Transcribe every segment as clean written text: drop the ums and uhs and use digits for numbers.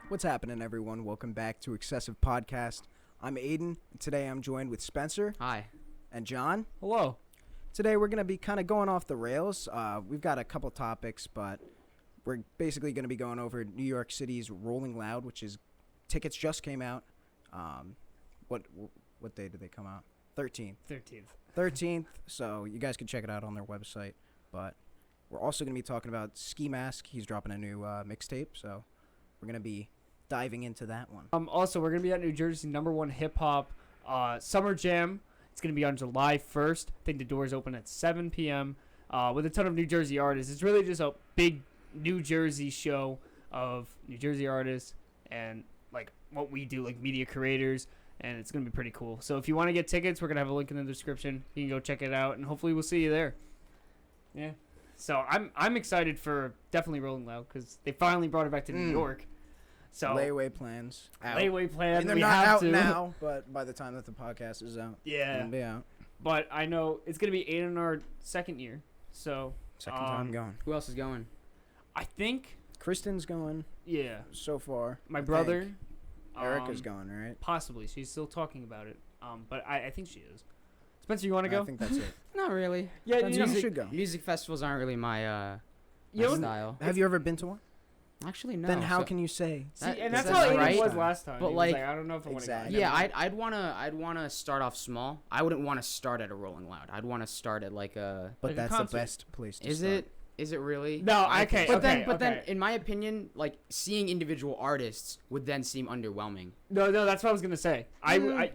What's happening, everyone? Welcome back to Excessive Podcast. I'm Aiden, and today I'm joined with Spencer. Hi. And John. Hello. Today we're going to be kind of going off the rails. We've got a couple topics, but we're basically going to be going over New York City's Rolling Loud, which is tickets just came out. What day did they come out? 13th. 13th, so you guys can check it out on their website. But we're also going to be talking about Ski Mask. He's dropping a new mixtape, so we're going to be diving into that one. Also, we're going to be at New Jersey's #1 hip-hop Summer Jam. It's going to be on July 1st. I think the doors open at 7 p.m. With a ton of New Jersey artists. It's really just a big New Jersey show of New Jersey artists and like what we do, like media creators, and it's going to be pretty cool. So if you want to get tickets, we're going to have a link in the description. You can go check it out, and hopefully we'll see you there. Yeah. So I'm excited for definitely Rolling Loud because they finally brought it back to New York. So layaway plans. Layaway plans. And they're we not have out to. now, but by the time that the podcast is out, Yeah. it'll be out. But I know it's going to be Aiden in our second year. So Second time going. Who else is going? I think, Kristen's going yeah, so far. my I brother. think. Erica's going, right? Possibly. She's still talking about it. But I think she is. Spencer, you want to go? I think that's it. Not really. Yeah, That's you know, you should go. Music festivals aren't really my You know- style. Have you ever been to one? Actually, no. Then how So- can you say? see, that- and is that's that how Aiden right? was last time. But He was like- I don't know if I want to Exactly. go. Yeah, I'd wanna start off small. I wouldn't want to start at a Rolling Loud. I'd want to start at like a. But Like a that's concert. the best place to Is start. it? Is it really? No, I okay, think- okay, But then, okay. in my opinion, like seeing individual artists would then seem underwhelming. No, that's what I was gonna say.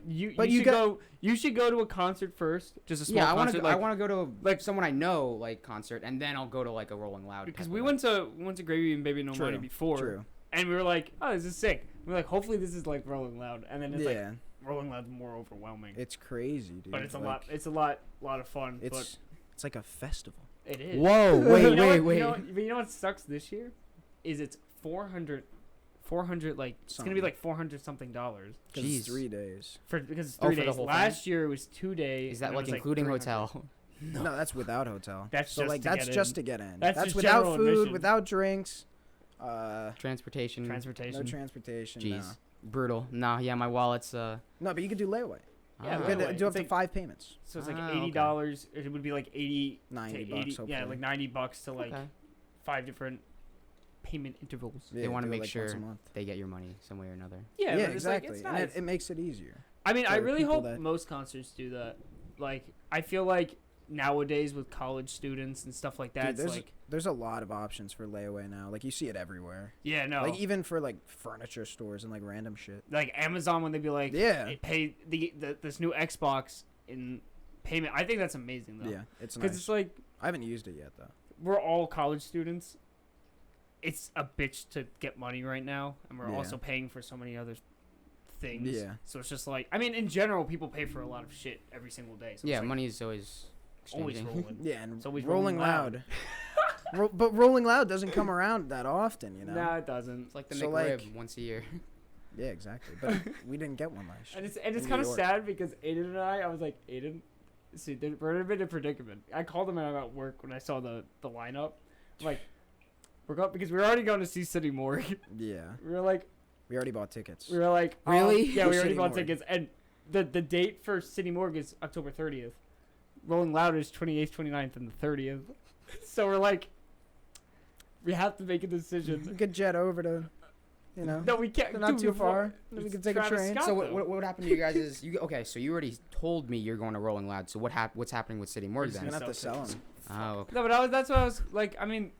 You But you should got- go. You should go to a concert first, just a small Yeah, I want concert. to. I want to go to like someone I know like concert, and then I'll go to like a Rolling Loud. because type we of went to Gravy and Baby No True, Money before, True. and we were like, oh, this is sick. We were like, hopefully this is like Rolling Loud, and then it's Yeah, like Rolling Loud's more overwhelming. it's crazy, dude. But it's a Like, lot. It's a lot of fun. It's like a festival. But it is. Whoa! But Wait! you know Wait! what- Wait! You know what sucks this year? Is it's 400 like it's gonna be Something. like $400 dollars Because it's Jeez. 3 days. because it's Oh, 3 for the days. whole Last year it was 2 days. Is that and it like was, including 300. hotel? No, that's without hotel. That's so just like to that's get just in. to get in. That's That's just without general food, admission. without drinks. Transportation. Transportation. No transportation. Jeez, brutal. Nah, yeah, my wallet's No, but you could do layaway. Yeah, You layaway. could do It's up to like- 5 payments. So it's like Ah, $80. It would be like 80 $90 to 80. hopefully. Yeah, like $90 to like okay. 5 different payment intervals. Yeah, They wanna do it, make like, sure once a month. They get your money some way or another. Yeah, Yeah, but it's like, exactly. it's And nice. it makes it easier. I mean, I for really people hope that- most concerts do that. Like, I feel like nowadays with college students and stuff like that, Dude, it's like, there's a lot of options for layaway now. Like you see it everywhere. yeah, no. Like even for like furniture stores and like random shit. Like Amazon when they'd be like, Yeah. "Hey, pay this new Xbox in payment." I think that's amazing though. Yeah, it's Because nice. it's like I haven't used it yet though. we're all college students. It's a bitch to get money right now, and we're Yeah. also paying for so many other things. Yeah. So it's just like, I mean, in general, people pay for a lot of shit every single day. So Yeah, it's like money is always always exchanging. rolling. Yeah, and It's always Rolling Rolling Loud. But Rolling Loud doesn't come around that often, you know. Nah, it doesn't. It's like the So, McRib like- once a year. Yeah, exactly. But we didn't get one last year. And it's in kind New of York. sad because Aiden and I was like, Aiden, see, we're in a bit of a predicament. I called him at work when I saw the lineup. I'm like, because we were already going to see City Morgue. Yeah, we were like, we already bought tickets. Really? Yeah, we already City bought Morgue. tickets, and the date for City Morgue is October 30th. Rolling Loud is 28th, 29th, and the 30th. So we're like, we have to make a We decision. could jet over to, you know. No, we can't. They're not dude, too before- far. We it's can take a Travis train. Scott, So though. what happened to you guys is okay. So you already told me you're going to Rolling Loud. So what's happening with City Morgue We're just then? We're gonna have to sell sell tickets. them. Oh, okay. No, but that's what I was like. I mean,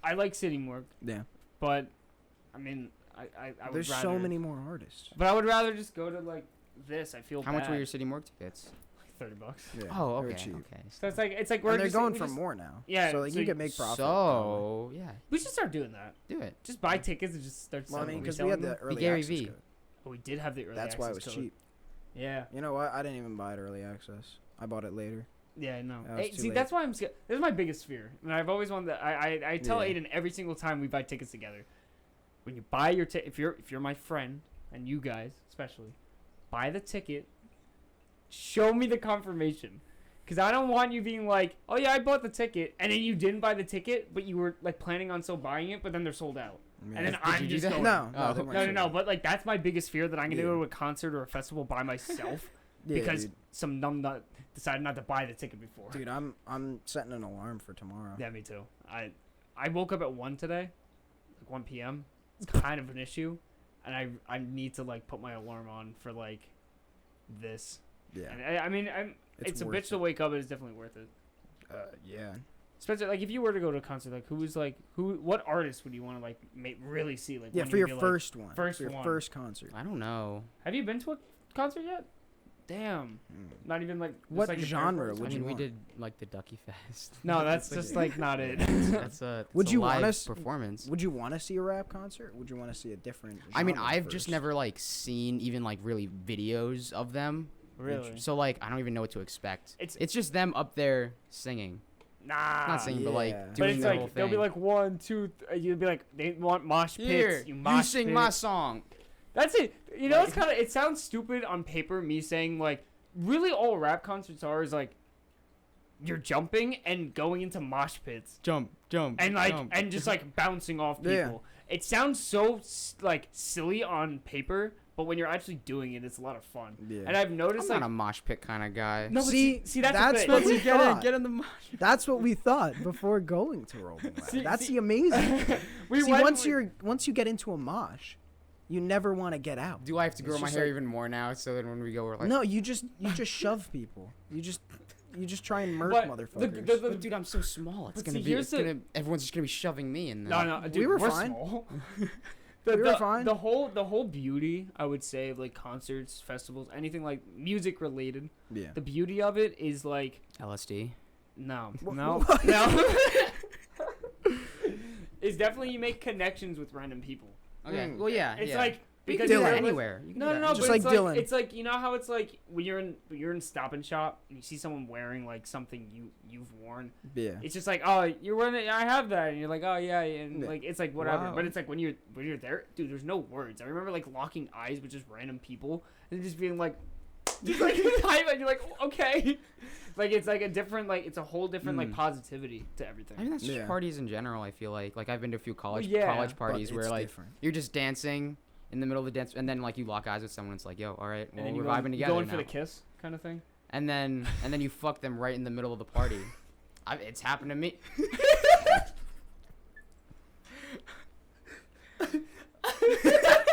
I like City Morgue, Yeah. but I mean, I would There's rather. so many more artists. But I would rather just go to like this. I feel How much were your City Morgue tickets? like $30. Yeah, Oh, they're okay. cheap. Okay. So it's like we're And they're just, going we for just- more now. Yeah, So like so you can make profit. So yeah, We should start doing that. do it. Just buy tickets and just start Well, I selling. mean, them. because we had the them. early Gary access V. code. Oh, we did have the early That's why it was access code. cheap. Yeah. You know what? I didn't even buy it early access. I bought it later. Yeah, I know. That was Hey, too see, late. that's why I'm scared. This is my biggest fear, and I've always wanted that. I tell Yeah. Aiden every single time we buy tickets together. When you buy your ticket, if you're my friend, and you guys especially, buy the ticket. Show me the confirmation, because I don't want you being like, "Oh yeah, I bought the ticket," and then you didn't buy the ticket, but you were like planning on still buying it, but then they're sold out. And then Did I'm you do just that? going. No, Oh. they weren't No, solo. but like that's my biggest fear, that I'm gonna Yeah. go to a concert or a festival by myself Yeah, because dude. some numbnut decided not to buy the ticket before. Dude, I'm setting an alarm for tomorrow. Yeah, me too. I woke up at 1 today, like 1 p.m. It's kind of an issue, and I need to like put my alarm on for like this. Yeah. And I mean, it's a worth bitch to it. wake up, but it's definitely worth it. Yeah. Spencer, like if you were to go to a concert, like what artist would you want to like really see? Like Yeah, when for you'd your be, like- first one. first for your one. first concert. I don't know. Have you been to a concert yet? Damn. Not even like. just, What like, your genre first I would one? you mean, we want? did like the Ducky Fest. No, that's It's like- just like not it. That's a Would it's a you live want us- performance? Would you want to see a rap concert? Would you want to see a different I mean, genre I've just first? never like seen even like really videos of them. Really? So like, I don't even know what to expect. It's- It's just them up there singing. Nah. Not singing, but like Yeah. But doing it's the like whole they'll thing. be like 1, 2. You'd be like they want mosh pits. Here, You you mosh sing pit. my song. That's it. You know, it's Like- kind of it sounds stupid on paper. Me saying like really all rap concerts are is like you're jumping and going into mosh pits Jump, jump, and like jump. and just like bouncing off people. Yeah. It sounds so like silly on paper, but when you're actually doing it, it's a lot of fun. Yeah. And I've I'm noticed not like a mosh pit kind of guy. no, but See, see that's, that's the what thing. we thought. Get in the mosh. That's what we thought before going to Rolling Loud. See- That's see- the amazing thing. We See, went- once you get into a mosh, you never want to get out. Do I have to grow It's my just hair like- even more now so that when we go, we're like, No, you just shove people. You just try and murk But motherfuckers. But dude, I'm so small. It's But gonna see, be. here's It's the- gonna. Everyone's just gonna be shoving me in there. No, dude, were we're fine. small. We were fine. The whole beauty, I would say, of like concerts, festivals, anything like music related. Yeah. The beauty of it is like LSD. no, Wha- no, what? no. Is definitely you make connections with random people. Okay. Mm. Well, yeah. It's yeah. like you because can do you're that with- anywhere. You can No, do no, that no. Just But like it's like Dylan. it's like you know how it's like when you're in Stop and Shop and you see someone wearing like something you've worn. Yeah. It's just like, oh, you're wearing it. I have that, and you're like, oh yeah, and Yeah. like it's like whatever. Wow. But it's like when you're there, dude. There's no words. I remember like locking eyes with just random people and just being like, just like and you're like, okay, like it's like a different like it's a whole different like Mm. positivity to everything. I mean, that's just Yeah. parties in general. I feel like I've been to a few college yeah, college But parties where it's like different. you're just dancing in the middle of the dance, and then like you lock eyes with someone. It's like, yo, all right, well, and then we're you vibing you together going now. for the kiss kind of thing. And then you fuck them right in the middle of the party. It's happened to me.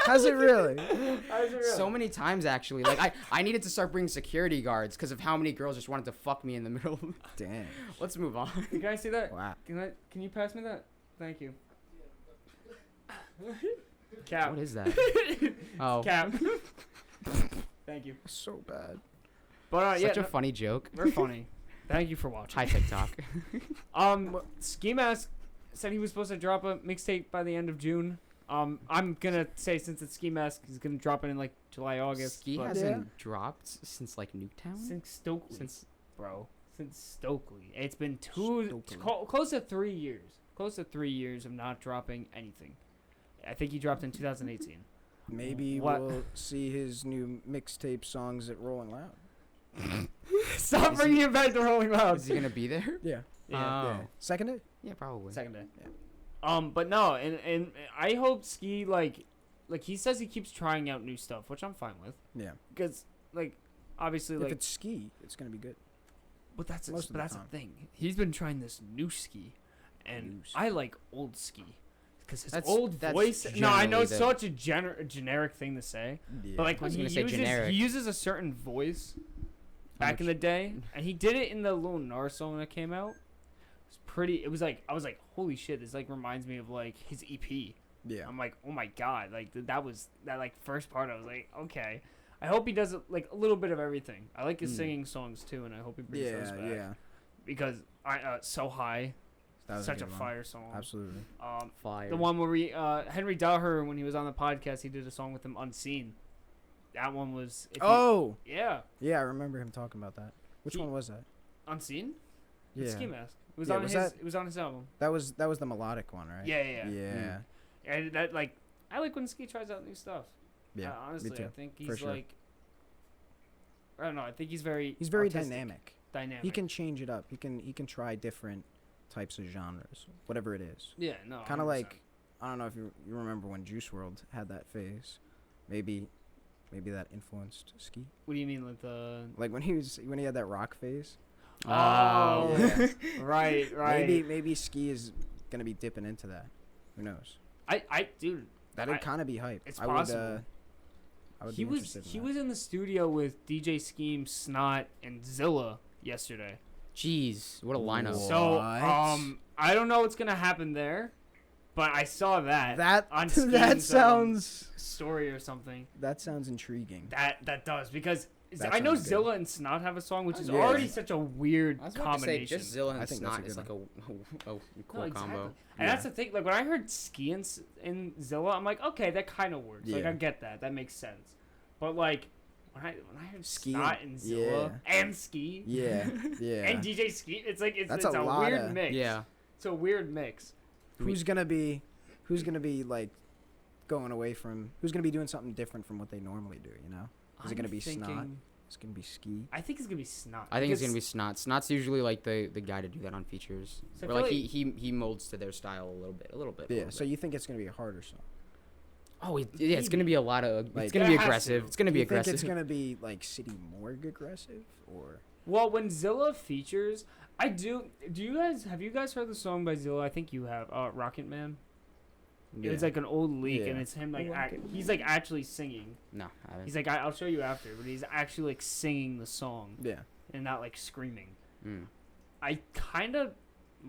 Has it really? So many times actually. Like I needed to start bringing security guards because of how many girls just wanted to fuck me in the middle. Damn. Let's move on. Can I see that? Wow. Can you pass me that? Thank you. Cap. What is that? Oh, Cap. Thank you. So bad. But yeah, such a funny joke. we're funny. Thank you for watching. Hi TikTok. Ski Mask said he was supposed to drop a mixtape by the end of June. I'm gonna say since it's Ski Mask, he's gonna drop it in like July, August. Ski but- hasn't dropped since like Nuketown. since Stokely, Since since Stokely. It's been close to 3 years. Close to 3 years of not dropping anything. I think he dropped in 2018. Maybe What? we'll see his new mixtape songs at Rolling Loud. Stop Is bringing he- it back to Rolling Loud. is he gonna be there? Yeah. Yeah. Oh. Yeah. Second day? Yeah, probably. Second day. Yeah. But no, and I hope Ski like he says he keeps trying out new stuff, which I'm fine with, Yeah. because like obviously If like it's ski, it's gonna be good. but that's most of but the that's the time. thing. He's been trying this new Ski, and New Ski. I like old Ski because his That's- old that's voice. No, I know generally it's the- such a generic thing to say, Yeah. but like I when was he gonna say uses generic. he uses a certain voice back in the day, and he did it in the Lil Nas song that came out. It was pretty. It was like I was like, holy shit! This like reminds me of like his EP. yeah. I'm like, oh my god, like that was that like first part. I was like, okay. I hope he does like a little bit of everything. I like his Mm. singing songs too, and I hope he brings those Yeah, back. yeah. Because So High, That was such a good one. fire song. Absolutely. Fire. The one where we Henry Dowher, when he was on the podcast, he did a song with him, Unseen. That one was. Yeah, Yeah, I remember him talking about that. Which He- one was that? Unseen. Yeah. It's Ski Mask. It was Yeah, on was his. that- It was on his album. That was the melodic one, right? Yeah, yeah, yeah. Yeah. And that like, I like when Ski tries out new stuff. Yeah. Honestly, me too. I think for he's sure. like. I don't know. I think he's very. He's very artistic, dynamic. Dynamic. He can change it up. He can try different types of genres, whatever it is. Yeah. No. Kind of 100%. like I don't know if you remember when Juice World had that phase. Maybe that influenced Ski. What do you mean with the? Like when he had that rock phase. Oh, Yeah. right. Maybe Ski is gonna be dipping into that. Who knows? Dude, That'd kind of be hype. it's possible. I would He be was interested in he that. was in the studio with DJ Scheme, Snot, and Zilla yesterday. Jeez, what a lineup. Whoa. So What? I don't know what's gonna happen there, but I saw that That on that Skeem's, sounds story or something. that sounds intriguing. That does because That I know sounds good. Zilla and Snot have a song, which is Yeah. already such a weird I was about to say, combination. just Zilla I and think that's Snot a is good like a cool No, exactly. combo. And that's the thing. Like when I heard Ski and Zilla, I'm like, okay, that kind of works. Like Yeah. I get that. That makes sense. But like when I heard Ski Snot and- and Zilla and Ski Yeah, yeah. and DJ Ski, it's like it's That's a a lot weird of- mix. Yeah. It's a weird mix. who's gonna be like going away from? Who's gonna be doing something different from what they normally do? You know? Is it gonna be Snot? It's gonna be Ski. I think it's gonna be Snot. I think it's because- gonna be Snot. Snot's usually like the guy to do that on features. So I Where like feel he molds to their style a little bit. Yeah. So you think it's gonna be a harder song? Oh yeah, it's gonna be a lot of. Like- It's gonna be It has aggressive. to. It's gonna Do be you aggressive. think it's gonna be like City Morgue aggressive or? Well, when Zilla features, I do. Have you guys heard the song by Zilla? I think you have. Rocket Man. Yeah. It's like an old leak, and Yeah. it's him like Rocket he's like actually singing. No, I haven't. He's like I'll show you after, but he's actually like singing the song Yeah. and not like screaming. Mm. I kind of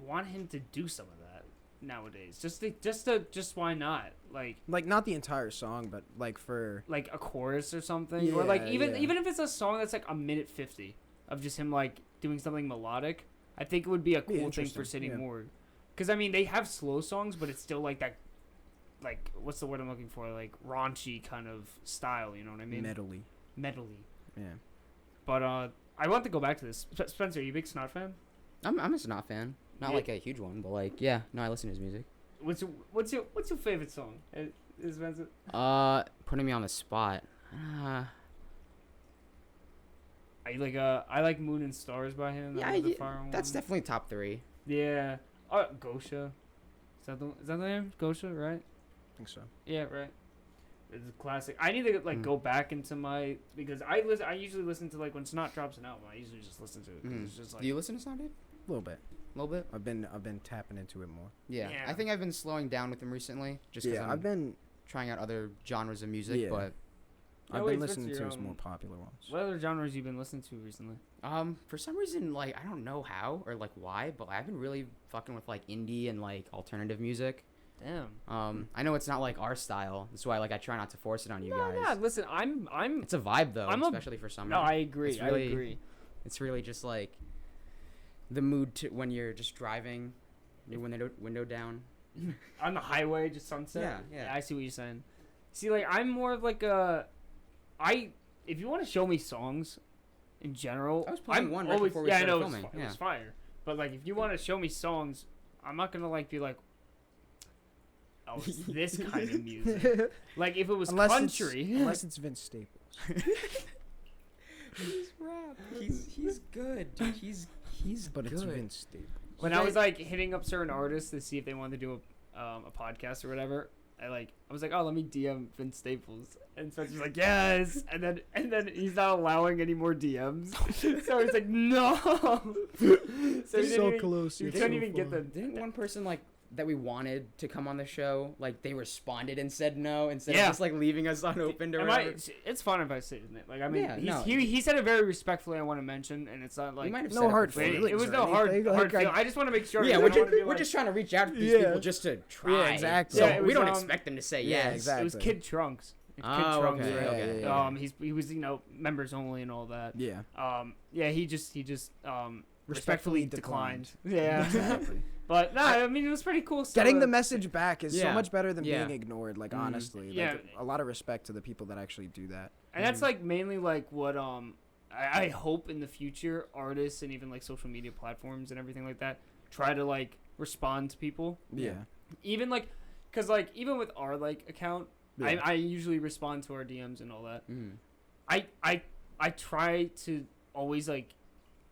want him to do some of that nowadays. Just why not? Like not the entire song, but like for Like a chorus or something, or like Yeah, even yeah. even if it's a song that's like a minute 50 of just him like doing something melodic. I think it would be a cool thing for interesting, City yeah. Morgue. Because I mean they have slow songs, but it's still like that. Like what's the word I'm looking for? Like raunchy kind of style. You know what I mean? metally. Metally. Yeah. But I want to go back to this. Spencer, are you a big Snot fan? I'm a Snot fan. Not Yeah. like a huge one, but like yeah. No, I listen to his music. What's your favorite song? Is Spencer? Putting me on the spot. I like Moon and Stars by him. That Yeah, was the fire that's one. definitely top 3. Yeah. Gosha. Is that the name? Gosha, right? I think so. Yeah, right. It's a classic. I need to like go back into my because I usually listen to like when Snot drops an album. I usually just listen to it. 'Cause It's just like Do you listen to Snot, dude? A little bit. A little bit. I've been tapping into it more. Yeah. Yeah. I think I've been slowing down with him recently, just because Yeah, I'm I've been trying out other genres of music. Yeah. But I've wait, been what's listening to your, his more popular ones. what other genres you been listening to recently? for some reason, like I don't know how or like why, but I've been really fucking with like indie and like alternative music. Damn. I know it's not like our style. That's why like I try not to force it on you guys. Yeah, listen, I'm It's a vibe though, I'm a- especially for summer. no, I agree. It's really- I agree. It's really just like the mood to when you're just driving, your window down. On the highway, just sunset. Yeah. I see what you're saying. See, like I'm more of like if you want to show me songs, in general, I was playing I'm one right always, before we yeah, started I know filming, It yeah. was fire. But like, if you want to show me songs, I'm not gonna like be like, oh, it's this kind of music. Like if it was country, unless it's Vince Staples. He's rap. He's good, dude. He's But it's good. Vince Staples. when I was like hitting up certain artists to see if they wanted to do a podcast or whatever, I was like, oh, let me DM Vince Staples, and Spencer's like, yes, and then he's not allowing any more DMs, so he's like, no. So, close. You it's couldn't so even get far. the. Didn't one person like that we wanted to come on the show, like they responded and said no instead Yeah. of just like leaving us unopened or whatever? It's fun if I say his name. Like I mean, Yeah, no. he said it very respectfully. I want to mention, and it's not We like might have No said hard before. feelings. it was or no hard anything, like, feeling. I just want to make sure. Yeah, because I don't wanna be we're like- just trying to reach out to these Yeah. people just to try. Yeah, exactly. So Yeah, it we was, don't expect them to say yeah, yes. exactly. It was Kid Trunks. Kid Oh, Trunks, okay, right? okay. Yeah. He was members only and all that. Yeah. Yeah, he just respectfully declined. Yeah. Exactly. But no, I mean it was pretty cool. Getting the message back is so Yeah. much better than Yeah. being ignored. Like Mhm. honestly, Yeah. like, a lot of respect to the people that actually do that. And that's like mainly like what I hope in the future artists and even like social media platforms and everything like that try to like respond to people. Yeah. Even like, cause like even with our like account, Yeah. I usually respond to our DMs and all that. Mm. I try to always like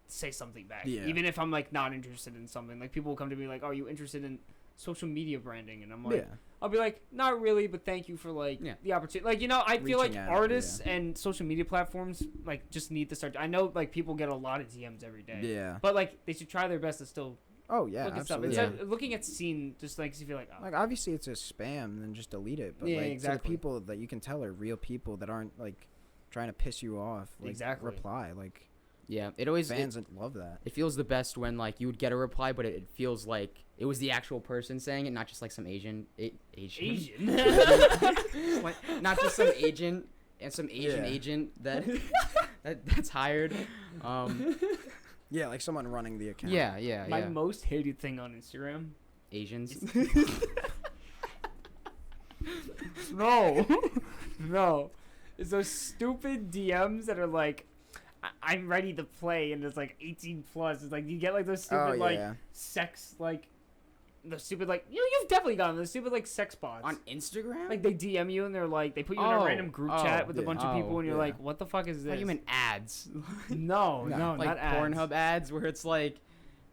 say something back, Yeah. even if I'm like not interested in something. Like people will come to me like, "Are you interested in social media branding, and I'm like, Yeah. I'll be like, not really, but thank you for like Yeah. the opportunity. Like, you know, I feel like Reaching out, artists and social media platforms like just need to start. I know like people get a lot of DMs every day, Yeah. but like they should try their best to still Oh yeah, look at stuff. absolutely. Instead, looking at scene just like you feel like, oh, Like obviously it's a spam, then just delete it. But Yeah, like to exactly. the people that you can tell are real people that aren't like trying to piss you off. Like, Exactly. reply. Like Yeah, it always fans love that. it feels the best when like you would get a reply, but it feels like it was the actual person saying it, not just like some Asian. Like, not just some agent and some Asian Yeah. agent that's hired. Yeah, like someone running the account. Yeah. my most hated thing on Instagram. Asians. No, no, it's those stupid DMs that are like, I'm ready to play, and it's like 18 plus. It's like you get like those stupid Oh like yeah. sex like, the stupid like you've definitely gotten those stupid like sex bots. On Instagram? Like they DM you and they're like they put you in a Oh, random group oh, chat with a yeah. bunch of people and you're yeah. like, what the fuck is I thought this? you meant ads. No, No. Like not ads. Pornhub ads where it's like,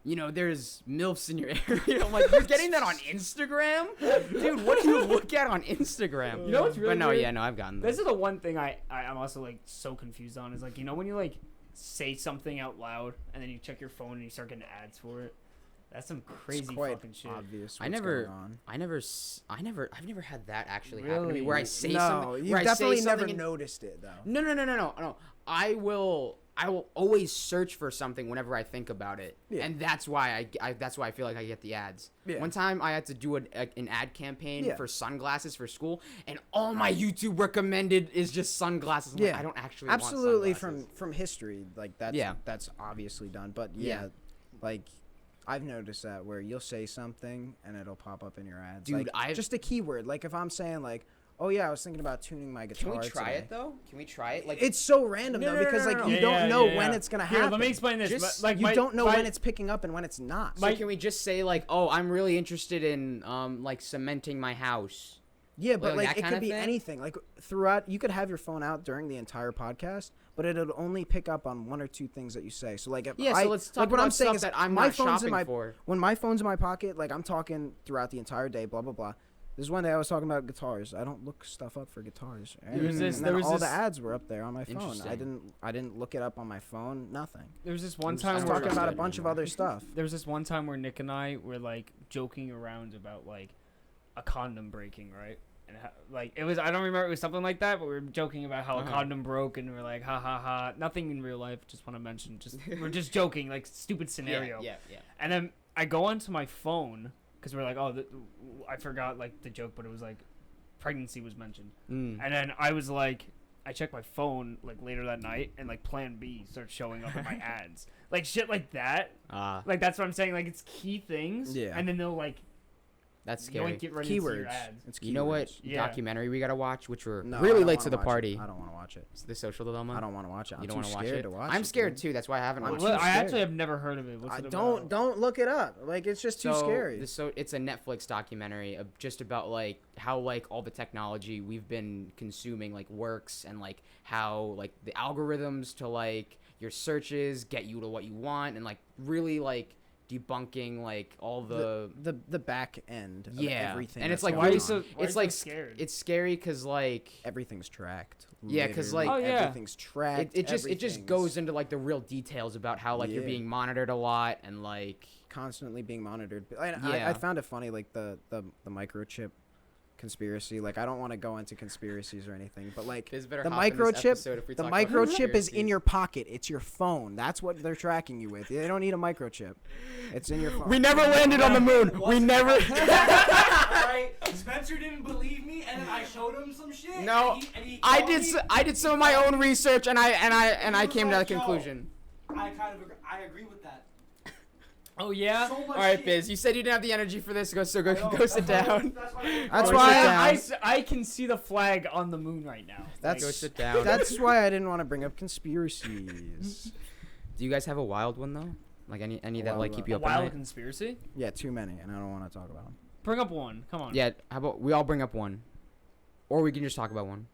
you know, there's MILFs in your area. I'm like, you're getting that on Instagram? Dude, what do you look at on Instagram? You know what's really But no, weird? yeah, no, I've gotten This those. is the one thing I'm also like so confused on is like, you know, when you like say something out loud and then you check your phone and you start getting ads for it. That's some crazy It's quite fucking shit. obvious. I What's never- going on. I've never had that actually happen to me Really? where I say No, something. you Where definitely I say never something and- noticed it though. No. I will always search for something whenever I think about it, Yeah. and that's why that's why I feel like I get the ads. Yeah. One time I had to do an ad campaign Yeah. for sunglasses for school, and all my YouTube recommended is just sunglasses. I'm like, Yeah. I don't actually Absolutely want sunglasses. from history, like that's Yeah. that's obviously done. But Yeah. yeah, like I've noticed that where you'll say something and it'll pop up in your ads. Dude, like, just a keyword. Like if I'm saying like, oh yeah, I was thinking about tuning my guitar. Can we try today. it though? Can we try it? Like It's so random No, though no, because no, like no, you no. don't know when it's gonna Here, happen. let me explain this. Just- Like You don't know my- when it's picking up and when it's not. so can we just say like, oh, I'm really interested in like cementing my house? Yeah, but Like like that it kinda could be thing? anything. Like throughout, you could have your phone out during the entire podcast, but it'll only pick up on one or two things that you say. So like, if Yeah, I, so let's talk like what about I'm saying stuff is that I'm my not phone's shopping in my for. when my phone's in my pocket. Like I'm talking throughout the entire day. Blah blah blah. There's one day I was talking about guitars. I don't look stuff up for guitars. And, There was this- and there then was all this- the ads were up there on my phone. Interesting. I didn't look it up on my phone. Nothing. There was this one I time was I where talking about a trust it bunch of anymore. other stuff. there was this one time where Nick and I were like joking around about like a condom breaking, right? And like it was, I don't remember, it was something like that, but we were joking about how a Uh-huh. condom broke, and we were like, ha ha ha. Nothing in real life. Just want to mention, we're just joking, like stupid scenario. Yeah. And then I go onto my phone because we're like, oh, I forgot like the joke, but it was like pregnancy was mentioned, Mm. and then I was like, I checked my phone like later that night, and like Plan B starts showing up in my ads, like shit like that. Like that's what I'm saying. Like it's key things, Yeah. and then they'll like That's scary. yoink it right into your Keywords. ads. It's keywords. You know what Yeah. documentary we gotta watch, which we're No, I really don't late wanna to the watch it. party? I don't want to watch it. It's the Social Dilemma. I don't want to watch it. I'm You too don't want to watch scared it? to watch I'm it, scared dude. too. That's why I haven't I'm watched too Well, it. I scared. actually have never heard of it. What's I it don't about? don't look it up. Like it's just too scary. It's a Netflix documentary just about like how like all the technology we've been consuming like works, and like how like the algorithms to like your searches get you to what you want, and like really like debunking like all the the back end of yeah everything. and it's that's like going really on. so- why it's are you like so scared? it's scary because like everything's tracked. Yeah, 'cause, Literally, like- Oh, yeah. everything's tracked. it just everything's goes into like the real details about how like you're Yeah. being monitored a lot, and like constantly being monitored. But Yeah. I found it funny, like the microchip conspiracy. Like I don't want to go into conspiracies or anything, but like Biz better the hop in this episode if microchip, we the talk about microchip is in conspiracies. your pocket. It's your phone. That's what they're tracking you with. They don't need a microchip. It's in your phone. We never landed on the moon. We never. Alright, Spencer didn't believe me, and then I showed him some shit. No, and he I told did. me- I did some of my own research, and I was came to like, that "Yo, conclusion. I agree with that. Oh yeah. So much All right, shit. Biz. You said you didn't have the energy for this. Go I know, go sit that's why- down. That's Go why sit I- down. I can see the flag on the moon right now. That's Go sit down. That's why I didn't want to bring up conspiracies. Do you guys have a wild one though? Like any that Wild like one. keep you A up at wild night? conspiracy. Yeah, too many, and I don't want to talk about them. Bring up one. Come on. Yeah. How about we all bring up one, or we can just talk about one.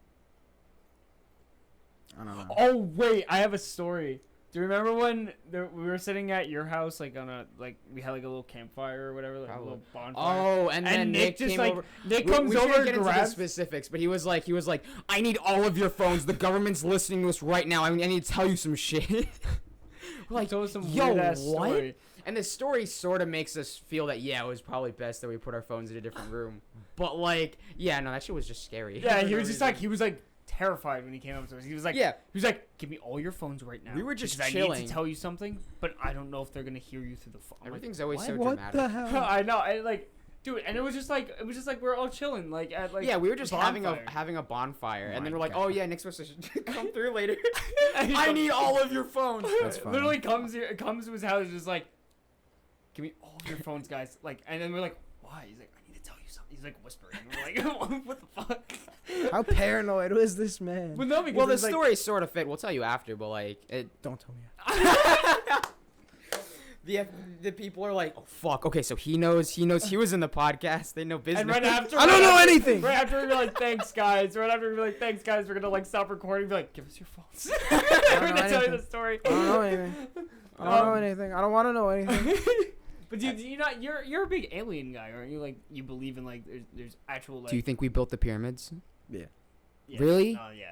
I don't know. Oh wait, I have a story. Do you remember when we were sitting at your house, like we had like a little campfire or whatever, like Probably. a little bonfire? Oh, and then Nick just came like over. Nick We comes over, can't get into the grabs. specifics, but he was like, I need all of your phones. The government's listening to us right now. I need to tell you some shit. We're like, Told us some yo, weird-ass what? story. And the story sort of makes us feel that, yeah, it was probably best that we put our phones in a different room. But, like, yeah, no, that shit was just scary. Yeah, For he no was just reason. like, he was like terrified when he came up to us. He was like, Yeah. he was like, give me all your phones right now. We were just because I chilling. need to tell you something, but I don't know if they're gonna hear you through the phone. I'm like, Everything's always so What dramatic. the hell? I know, I like, dude, and it was just like we're all chilling, like at like Yeah, we were just having bonfire. a bonfire, and then My we're like, God. oh yeah, Nick's supposed to come through later. And he I comes- need all of your phones. That's funny. Literally comes to his house, just like, give me all of your phones, guys. Like, and then we're like, why? He's like, I need to tell you something. He's like whispering. And we're like, what the fuck? How paranoid was this man? Well, no, because Well, the it's like, story sort of fit. We'll tell you after, but like, Don't tell me. the people are like, oh fuck. Okay, so he knows he was in the podcast. They know business. and right after, I don't know anything. Right after we're like, thanks guys. Right after we're like, thanks guys. We're gonna like stop recording. And be like, give us your phones. don't We're know gonna tell you anything. the story. I don't know anything. I don't know anything. I don't want to know anything. But dude, you're a big alien guy, aren't you? Like, you believe in like there's actual like. Do you think we built the pyramids? Yeah. Yeah. Really? Oh yeah.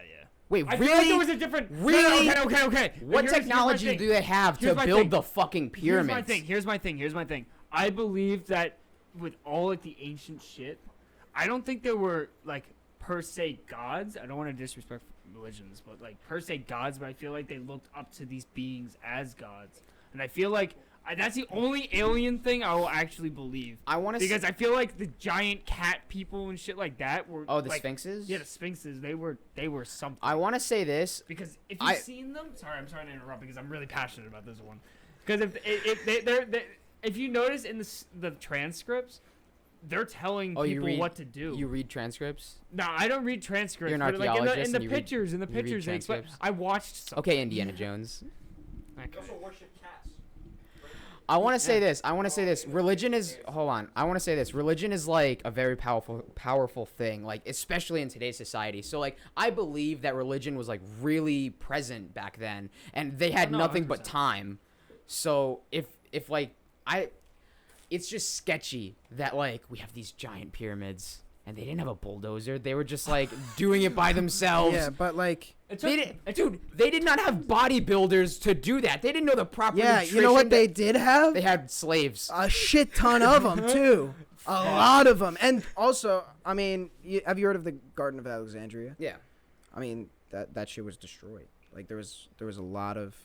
Wait, I feel like there really? was a different. Really? No, okay. What Here's my technology thing. do they have Here's to my build thing. the fucking pyramids? Here's my thing. I believe that with all like the ancient shit, I don't think there were like per se gods. I don't want to disrespect religions, but like per se gods. But I feel like they looked up to these beings as gods, and I feel like that's the only alien thing I will actually believe. I want to Because I feel like the giant cat people and shit like that were. Oh, the like, sphinxes? Yeah, the sphinxes. They were something. I want to say this. Because if you've seen them, sorry, I'm trying to interrupt because I'm really passionate about this one. Because if you notice in the transcripts, they're telling people what to do. You read transcripts? No, I don't read transcripts. You're an but like archaeologist in the and you read- pictures, you read they explain. transcripts? I watched some. Okay, Indiana Jones. Okay. You also worship cats. I want to say this. Religion is. Hold on. I want to say this. Religion is like a very powerful thing. Like especially in today's society. So like I believe that religion was like really present back then, and they had no, nothing but 100%. time. So if like it's just sketchy that like we have these giant pyramids and they didn't have a bulldozer. They were just like doing it by themselves. Yeah, but like, They did not have bodybuilders to do that. They didn't know the proper yeah, nutrition. you know what they did have? They had slaves. A shit ton of them too. A lot of them. And also, I mean, have you heard of the Garden of Alexandria? Yeah. I mean, that shit was destroyed. Like there was a lot of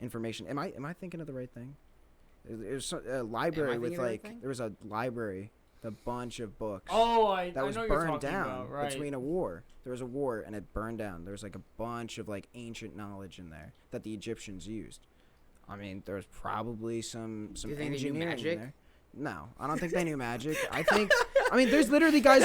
information. Am I thinking of the right thing? There's a library with thinking of the right like thing? there was a library, a bunch of books. Oh, I That was know what you're burned talking down about, right. between a war. There was a war and it burned down. There was like a bunch of like ancient knowledge in there that the Egyptians used. I mean, there was probably some you think they knew engineering magic? in there. No, I don't think they knew magic. I mean, there's literally guys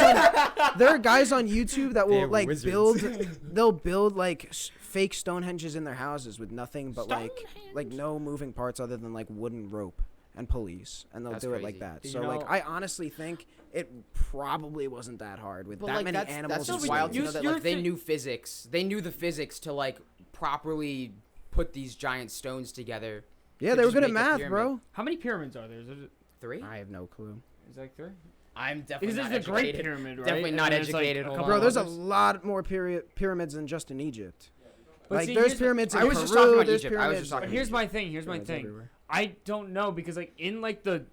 there are guys on YouTube that will They're like wizards. they'll build like fake Stonehenges in their houses with nothing but like no moving parts other than like wooden rope and pulleys, and they'll That's do it like crazy. that. Did So you like know- I honestly think it probably wasn't that hard with But that like many that's animals. just and wild to stuff. know that You're like they fi- knew physics. They knew the physics to like properly put these giant stones together. Yeah, to they were just good at make a math, pyramid. bro. How many pyramids are there? Is it 3? I have no clue. like 3? I'm definitely Because not there's the Great educated. Pyramid, right? Definitely And not then there's, like, educated, a hold couple on. Bro, there's a others. lot more pyramids than just in Egypt. But Like see, there's here's- pyramids in I was Peru. just talking about there's Egypt. I was pyramids. just talking But here's my thing. Here's my pyramids thing. everywhere. I don't know because like in like the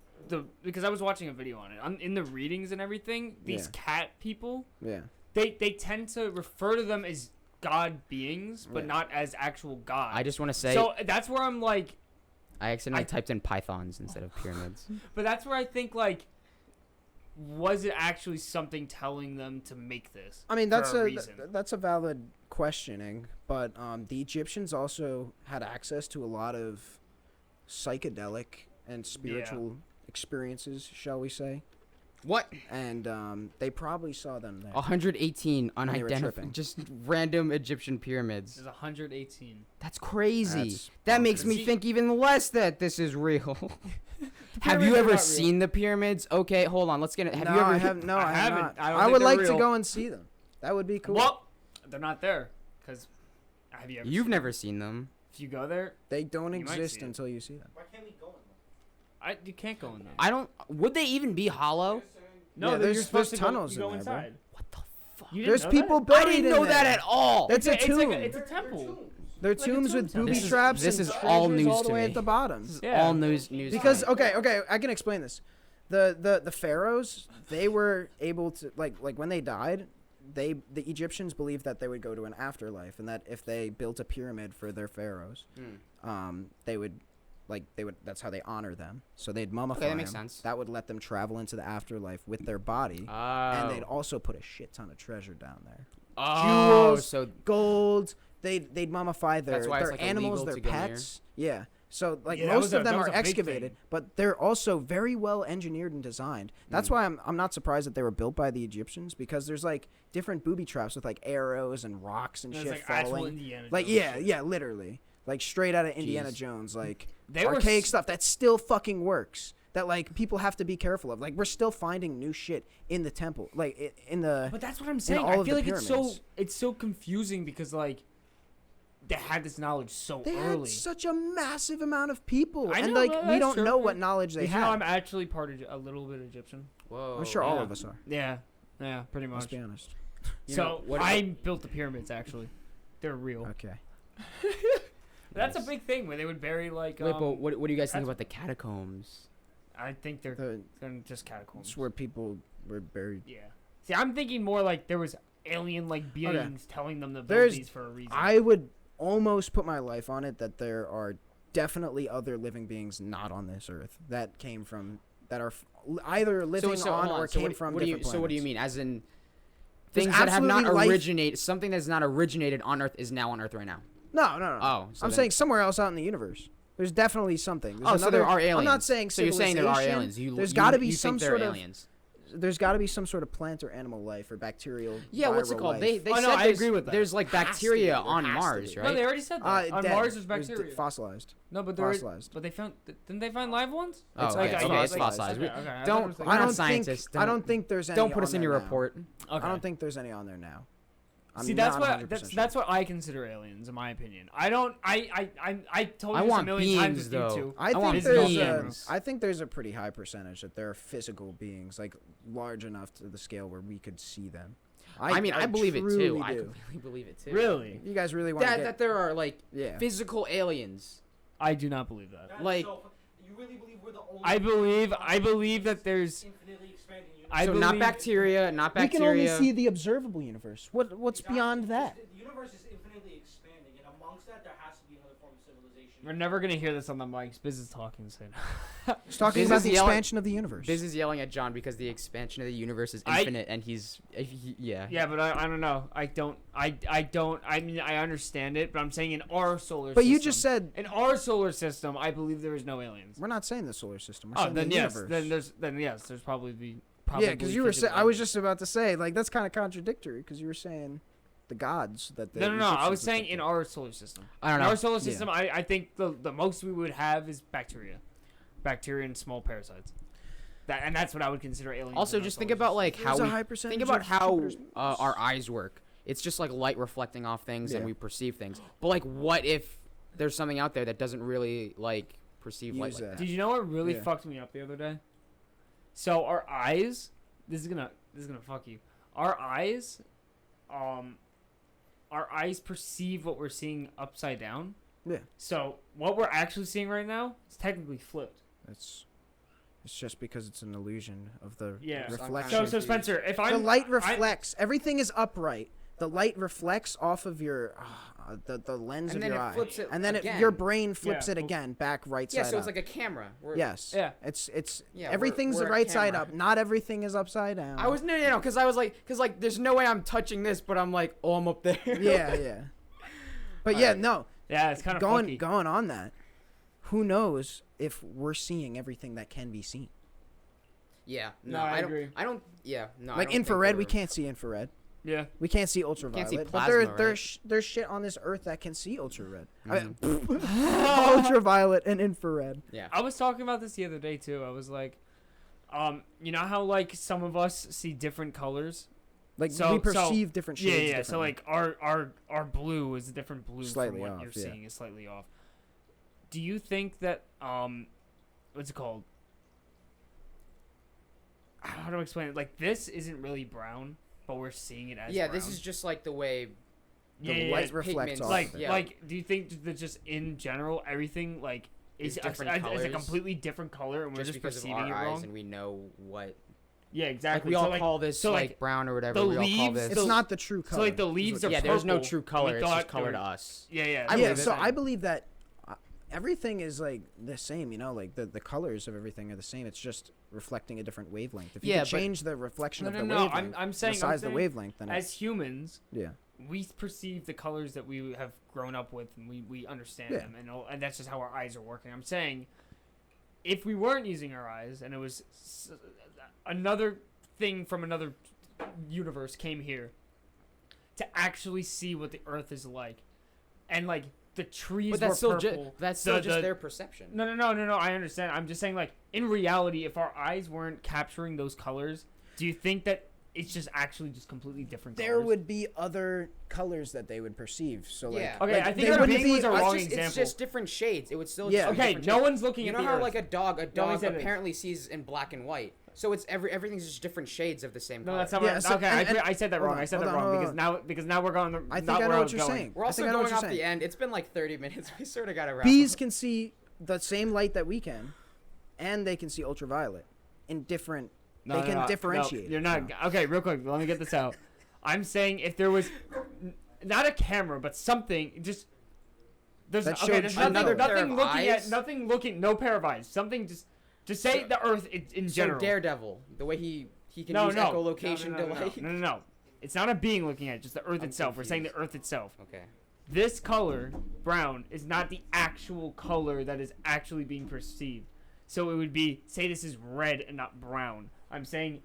because I was watching a video on it. In the readings and everything, these Yeah. cat people, Yeah. they tend to refer to them as god beings, but Yeah. not as actual gods. I just want to say so that's where I'm like, I accidentally typed in pythons instead of pyramids. but that's where I think like, was it actually something telling them to make this? I mean, for that's a a reason? that's a valid questioning, but the Egyptians also had access to a lot of psychedelic and spiritual experiences, shall we say? What? And they probably saw them there. 118 they were unidentified, tripping. just random Egyptian pyramids. There's 118. That's crazy. That's That makes bonkers. me See- think even less that this is real. Have pyramids you are ever not real. seen the pyramids? Okay, hold on. Let's get it. Have no, you ever? I have no, I I have haven't. not. I don't I think would they're like to real. go and see them. That would be cool. Well, they're not there because have you ever? You've seen never seen them. If you go there, They don't You might exist see it. until you see them. Why can't we go in them? you can't go in there. I don't. Would they even be hollow? No, Yeah, you're there's supposed to tunnels go in there, bro. inside. What the fuck? You didn't There's know people that? buried I didn't in know that there. at all. That's a tomb. It's a temple. They're like a tombs with tombstone. booby This is- traps this and is all treasures news all the to way me. at the bottom. This is Yeah. all news. Because to me. okay, I can explain this. The pharaohs, they were able to like when they died, the Egyptians believed that they would go to an afterlife, and that if they built a pyramid for their pharaohs, they would that's how they honor them. So they'd mummify Okay, that makes them. sense. That would let them travel into the afterlife with their body, Oh. and they'd also put a shit ton of treasure down there. Oh, jewels, so Gold. They'd mummify That's why it's, their like, animals, illegal their to go near. pets. Yeah. So like Yeah, that most was of a- them that was are a big excavated, thing. but they're also very well engineered and designed. That's why I'm not surprised that they were built by the Egyptians, because there's like different booby traps with like arrows and rocks and It's shit like actual falling. Indiana Like Jones yeah, shit. yeah, literally. Like straight out of Indiana Jeez. Jones, like They were archaic s- stuff that still fucking works. That like people have to be careful of. Like we're still finding new shit in the temple, like in the. But that's what I'm saying. all I of feel the like pyramids. it's so confusing because like they had this knowledge so They early. had such a massive amount of people, I and know, like no, we that's don't true. know what knowledge they Did you know had. I'm actually part of a little bit Egyptian? Whoa. I'm sure all yeah. of us are. Yeah, pretty Let's much. be honest. You So know, what- I built the pyramids. Actually, they're real. Okay. That's a Nice. big thing where they would bury like. Wait, but what do you guys think that's- about the catacombs? I think they're just catacombs. It's where people were buried. Yeah. See, I'm thinking more like there was alien like beings telling them to build There's- these for a reason. I would almost put my life on it that there are definitely other living beings not on this earth that came from that are either living on hold or so came what, from what do you, different So what do you planets. mean? As in There's things that have not absolutely life- originated, something that's not originated on Earth is now on Earth right now. No. Oh, so I'm then- saying somewhere else out in the universe. There's definitely something. There's Oh, so there another- are aliens. I'm not saying So you're saying there are civilization. aliens. There's got to be you some think there sort are of aliens. there's got to be some sort of plant or animal life or bacterial. Yeah, what's it viral called? life. They Oh, no, said I there's, agree with that. there's like Has to be. bacteria There on has to Mars, be. No, right? they already said that. On dead. Mars there's It was bacteria. fossilized. No, but there. Fossilized. But they found. Didn't they find live ones? Oh, It's okay, like- okay, like- it's fossilized. Okay, okay. I Don't- thought it was like- We're not think scientists. I don't think there's any. Don't put on us in there your now. report. Okay. I don't think there's any on there now. I'm See, that's not what 100% that's sure. what I consider aliens, in my opinion. I don't. I told I you this a want million times beings, with though. you too. I want think physical there's beings. I think there's a pretty high percentage that there are physical beings, like large enough to the scale where we could see them. I mean, I believe it truly too. I do. completely believe it too. Really? You guys really want to That there are like yeah. physical aliens. I do not believe that. That's Like- so you really believe we're the only I believe that there's. infinitely expanding universe? I So not believe- bacteria, not We can bacteria. only see the observable universe. What's Exactly. beyond that? The universe is infinitely expanding, and amongst that, there has to be another form of civilization. We're never gonna hear this on the mics. Biz is talking. So. It's talking Biz about is the yelling- expansion of the universe. Biz is yelling at John because the expansion of the universe is I- infinite, and yeah. Yeah, but I don't know. I don't. I mean, I understand it, but I'm saying in our solar. But system, you just said in our solar system, I believe there is no aliens. we're not saying the solar system. We're Oh, saying then the yes, universe. then yes, there's probably Yeah, because you were saying physical I was aliens. just about to say like that's kind of contradictory because you were saying the gods that the No. I was Egyptians saying looked in at. our solar system. I don't In know. our solar system, I think the most we would have is bacteria and small parasites. That's what I would consider aliens. Also, in our just think solar about system. like There's how a we high percentage think about of how Jupiter's moons. our eyes work. It's just like light reflecting off things, and Yeah. we perceive things. But like, what if there's something out there that doesn't really like perceive light Use like that. Did you know what really Yeah. fucked me up the other day? So our eyes, this is gonna fuck you. Our eyes perceive what we're seeing upside down. Yeah, So what we're actually seeing right now is technically flipped. it's just because it's an illusion of the Yeah. reflection. So Spencer, if I'm the light reflects. Everything is upright. The light reflects off of your the lens And of then your it eye, flips it and then again. your brain flips Yeah. it again back right Yeah, side so up. it's like a camera. Yes. Yeah. It's Yeah, everything's we're the a right side camera. up. Not everything is upside down. I was no, because I was like, there's no way I'm touching this, but I'm like, oh, I'm up there. yeah. But yeah, Alright. no. yeah, it's kind of Going on that. Who knows if we're seeing everything that can be seen? Yeah. No, No, I don't. agree. I don't. Yeah. No. I Like don't think infrared, we we're- can't see infrared. Yeah. We can't see ultraviolet. see but plasma, there's shit on this earth that can see ultrared. Mm-hmm. Ultraviolet and infrared. Yeah. I was talking about this the other day too. I was like, you know how like some of us see different colors Like So- we perceive different shades. Yeah. So differently. like our blue is a different blue Slightly from what off, you're yeah. seeing is slightly off. Do you think that what's it called? How do I explain it? Like this isn't really brown, but we're seeing it as Yeah, brown. this is just like the way the light reflects pigments- off. like of it. yeah. like do you think that just in general everything like is Is different is a colors, completely different color and we're just just because of perceiving our it eyes wrong? and we know what. Yeah, Like exactly. we all so, like, call this so, like brown or whatever. the We all call leaves- this. it's so- not the true color. so like the is leaves what are yeah, you're there's no purple, true and we color. It's thought just color there to was- us. Yeah, saying. that's Yeah, what so I'm I saying. believe that everything is like the same. You know, like the colors of everything are the same. It's just reflecting a different wavelength. If you Yeah, could but- change the reflection of the No, wavelength, I'm saying the size of the wavelength, then as humans, yeah. we perceive the colors that we have grown up with and we understand Yeah. them and that's just how our eyes are working. I'm saying if we weren't using our eyes and it was another thing from another universe came here to actually see what the earth is like and like the trees But that's were still purple. that's still just the- their perception. No, I understand. I'm just saying, like, in reality, if our eyes weren't capturing those colors, do you think that it's just actually just completely different There colors? would be other colors that they would perceive. So like, Yeah. Okay, like, I think they our wouldn't being be- was a It's wrong just, example. it's just different shades. It would still Yeah. just be Okay, different no shades. one's looking You at know the how earth. like a dog No one said it. apparently sees in black and white. So it's everything's just different shades of the same No, color. that's not Yeah, what so- okay, and- I said that hold wrong. on, I said hold that on, wrong hold because now we're going. I think not I where know what was you're going. saying. We're I also think I know what going you're off saying. the end. It's been like 30 minutes. We sort of got to wrap Bees up. can see the same light that we can, and they can see ultraviolet in different. No, they no, can no, differentiate. No, you're not. No. Okay, real quick. Let me get this out. I'm saying if there was not a camera, but something just. There's That okay. showed There's you another pair nothing of looking eyes? at nothing looking. No pair of eyes. Something just say So- the Earth in general. So Daredevil, the way he can no, use no, echolocation no, to no, like. no. It's not a being looking at it, just the Earth I'm itself. We're saying the confused. Earth itself. Okay. This color, brown, is not the actual color that is actually being perceived. So it would be, say this is red and not brown. I'm saying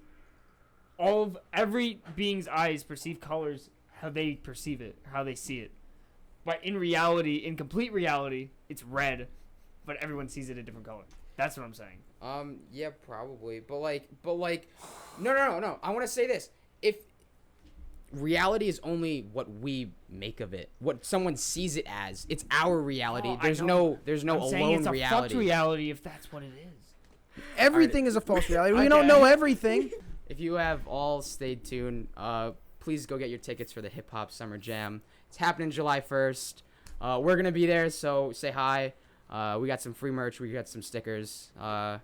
every being's eyes perceive colors how they perceive it, how they see it. But in reality, in complete reality, it's red, but everyone sees it a different color. That's what I'm saying. Yeah, probably. But like, no. I want to say this. If reality is only what we make of it, what someone sees it as, it's our reality. Oh, I there's know. no I'm saying alone it's a reality. fucked reality if that's what it is. Everything is a false reality. We Okay. don't know everything. If you have all stayed tuned, please go get your tickets for the Hip Hop Summer Jam. It's happening July 1st. We're gonna be there, so say hi. We got some free merch. We got some stickers,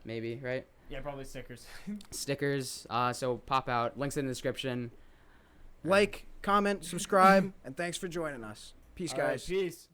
maybe, right? Yeah, probably stickers. Stickers. So pop out. Links in the description. Like, comment, subscribe, and thanks for joining us. Peace, All right, guys. peace.